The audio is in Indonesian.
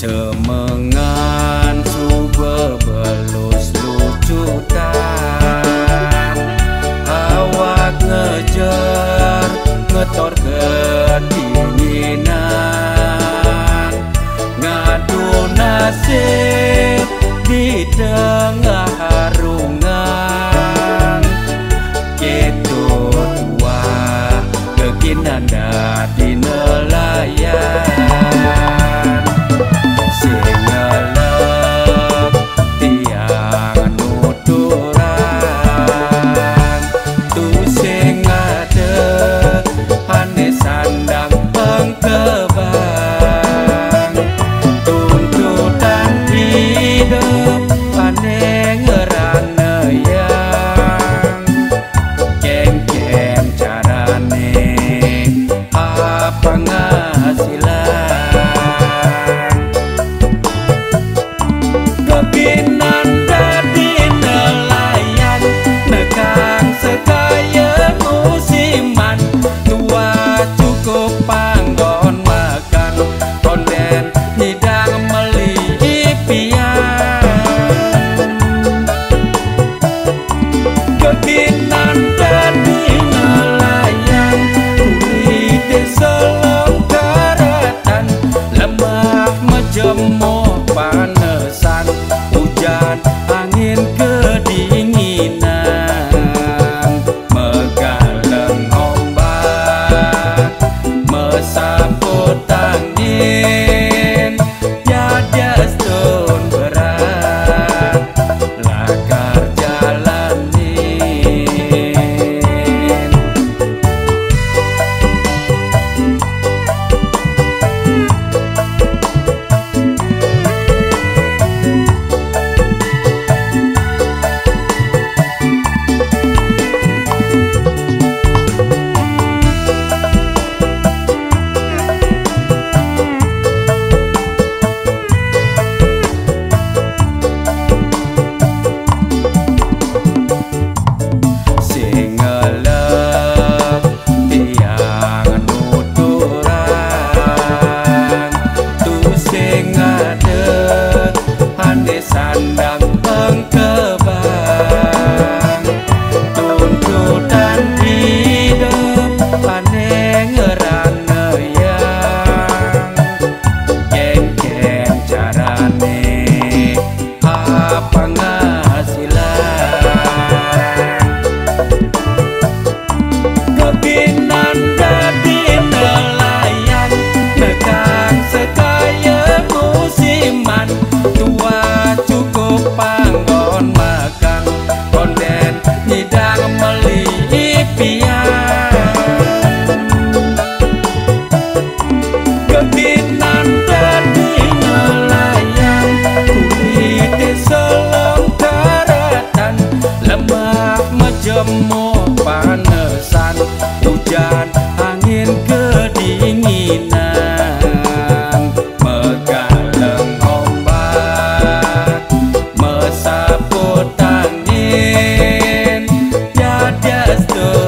Semengan subuh belus lucutan, awak ngejar ngetor kedinginan, ngadu nasib di tengah harungan. Gitu tua kekinan dadi nelayan. Jemuh panesan, hujan angin kedinginan, megaleng ombak mesaput angin, tiada stun berat lakar jalanin. Sandang pengkebang, tuntutan hidup aneh ngeraneyang, geng-geng carane apa ngasilan, kebinan dadi nelayan, nekang sekaya musiman tua. Panggon makan konden nyidang meli pian, kebinan dadi nelayan, kulit selengkaratan, lemak mejemuh panesan, hujan angin kedinginan, megaleng saput angin, tiada stun